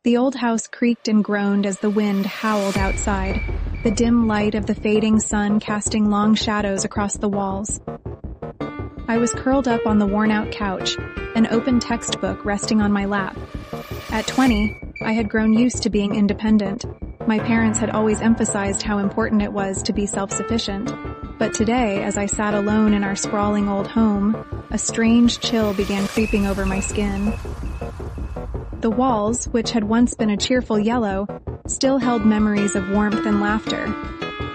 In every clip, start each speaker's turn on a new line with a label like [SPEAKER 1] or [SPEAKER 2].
[SPEAKER 1] The old house creaked and groaned as the wind howled outside, the dim light of the fading sun casting long shadows across the walls. I was curled up on the worn-out couch, an open textbook resting on my lap. At 20, I had grown used to being independent. My parents had always emphasized how important it was to be self-sufficient. But today, as I sat alone in our sprawling old home, a strange chill began creeping over my skin. The walls, which had once been a cheerful yellow, still held memories of warmth and laughter.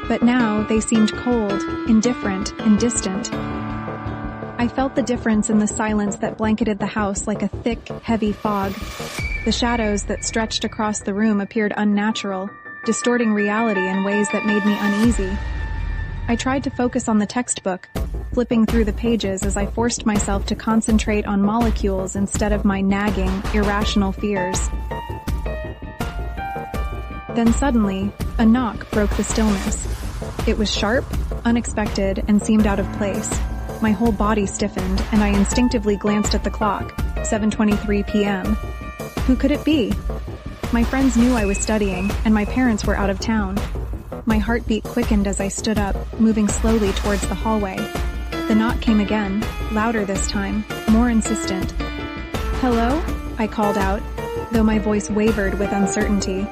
[SPEAKER 1] But now they seemed cold, indifferent, and distant. I felt the difference in the silence that blanketed the house like a thick, heavy fog. The shadows that stretched across the room appeared unnatural, distorting reality in ways that made me uneasy. I tried to focus on the textbook, flipping through the pages as I forced myself to concentrate on molecules instead of my nagging, irrational fears. Then suddenly, a knock broke the stillness. It was sharp, unexpected, and seemed out of place. My whole body stiffened, and I instinctively glanced at the clock, 7:23 p.m. Who could it be? My friends knew I was studying, and my parents were out of town. My heartbeat quickened as I stood up, moving slowly towards the hallway. The knock came again, louder this time, more insistent. "Hello?" I called out, though my voice wavered with uncertainty.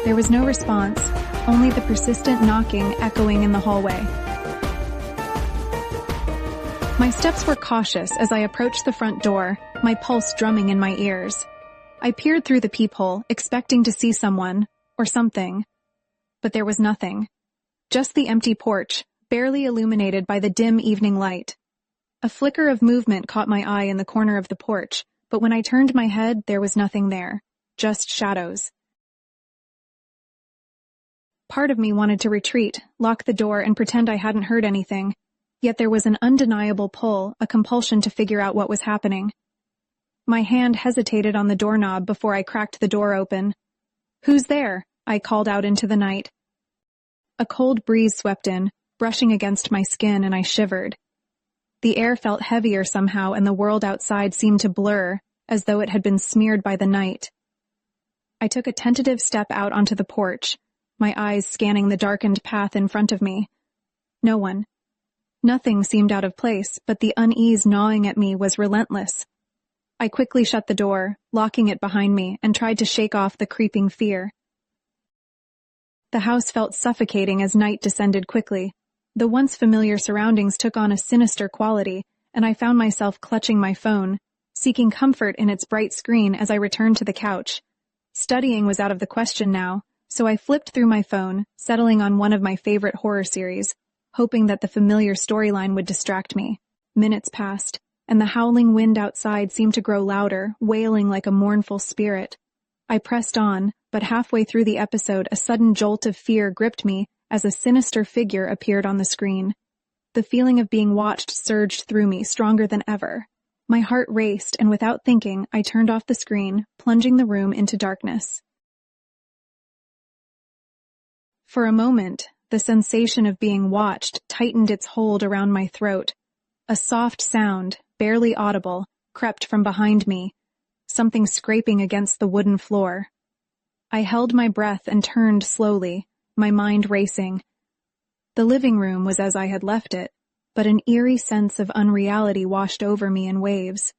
[SPEAKER 1] There was no response, only the persistent knocking echoing in the hallway. My steps were cautious as I approached the front door, my pulse drumming in my ears. I peered through the peephole, expecting to see someone, or something. But there was nothing. Just the empty porch, barely illuminated by the dim evening light. A flicker of movement caught my eye in the corner of the porch, but when I turned my head, there was nothing there. Just shadows. Part of me wanted to retreat, lock the door, and pretend I hadn't heard anything. Yet there was an undeniable pull, a compulsion to figure out what was happening. My hand hesitated on the doorknob before I cracked the door open. "Who's there?" I called out into the night. A cold breeze swept in, brushing against my skin, and I shivered. The air felt heavier somehow, and the world outside seemed to blur, as though it had been smeared by the night. I took a tentative step out onto the porch, my eyes scanning the darkened path in front of me. No one. Nothing seemed out of place, but the unease gnawing at me was relentless. I quickly shut the door, locking it behind me, and tried to shake off the creeping fear. The house felt suffocating as night descended quickly. The once familiar surroundings took on a sinister quality, and I found myself clutching my phone, seeking comfort in its bright screen as I returned to the couch. Studying was out of the question now, so I flipped through my phone, settling on one of my favorite horror series, hoping that the familiar storyline would distract me. Minutes passed, and the howling wind outside seemed to grow louder, wailing like a mournful spirit. I pressed on, but halfway through the episode, a sudden jolt of fear gripped me as a sinister figure appeared on the screen. The feeling of being watched surged through me, stronger than ever. My heart raced, and without thinking, I turned off the screen, plunging the room into darkness. For a moment, the sensation of being watched tightened its hold around my throat. A soft sound, barely audible, crept from behind me, something scraping against the wooden floor. I held my breath and turned slowly, my mind racing. The living room was as I had left it, but an eerie sense of unreality washed over me in waves.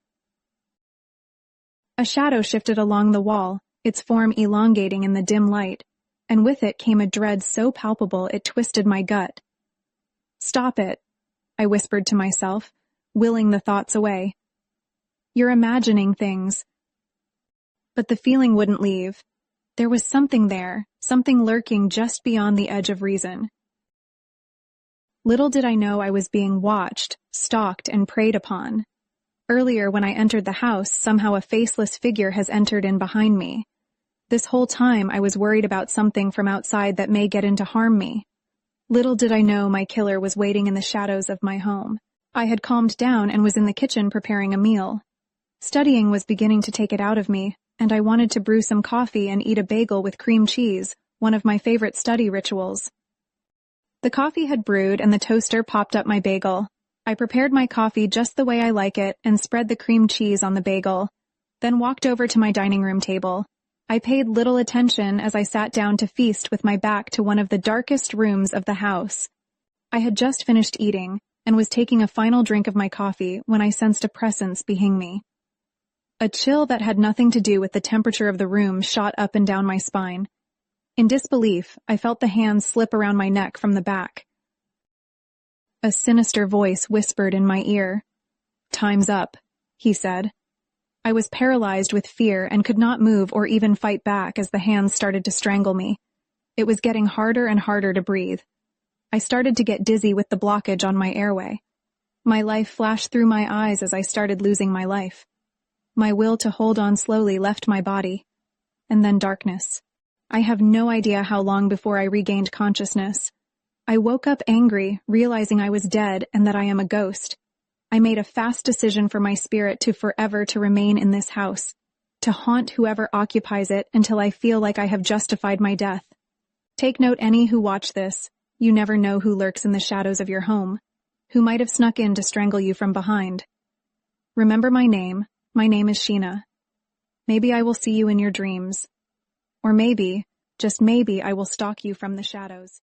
[SPEAKER 1] A shadow shifted along the wall, its form elongating in the dim light, and with it came a dread so palpable it twisted my gut. "Stop it," I whispered to myself, willing the thoughts away. "You're imagining things." But the feeling wouldn't leave. There was something there, something lurking just beyond the edge of reason. Little did I know I was being watched, stalked, and preyed upon. Earlier, when I entered the house, somehow a faceless figure has entered in behind me. This whole time, I was worried about something from outside that may get in to harm me. Little did I know my killer was waiting in the shadows of my home. I had calmed down and was in the kitchen preparing a meal. Studying was beginning to take it out of me, and I wanted to brew some coffee and eat a bagel with cream cheese, one of my favorite study rituals. The coffee had brewed and the toaster popped up my bagel. I prepared my coffee just the way I like it and spread the cream cheese on the bagel, then walked over to my dining room table. I paid little attention as I sat down to feast with my back to one of the darkest rooms of the house. I had just finished eating and was taking a final drink of my coffee when I sensed a presence behind me. A chill that had nothing to do with the temperature of the room shot up and down my spine. In disbelief, I felt the hands slip around my neck from the back. A sinister voice whispered in my ear. "Time's up," he said. I was paralyzed with fear and could not move or even fight back as the hands started to strangle me. It was getting harder and harder to breathe. I started to get dizzy with the blockage on my airway. My life flashed through my eyes as I started losing my life. My will to hold on slowly left my body. And then darkness. I have no idea how long before I regained consciousness. I woke up angry, realizing I was dead and that I am a ghost. I made a fast decision for my spirit to forever to remain in this house, to haunt whoever occupies it until I feel like I have justified my death. Take note, any who watch this, you never know who lurks in the shadows of your home, who might have snuck in to strangle you from behind. Remember my name is Sheena. Maybe I will see you in your dreams. Or maybe, just maybe, I will stalk you from the shadows.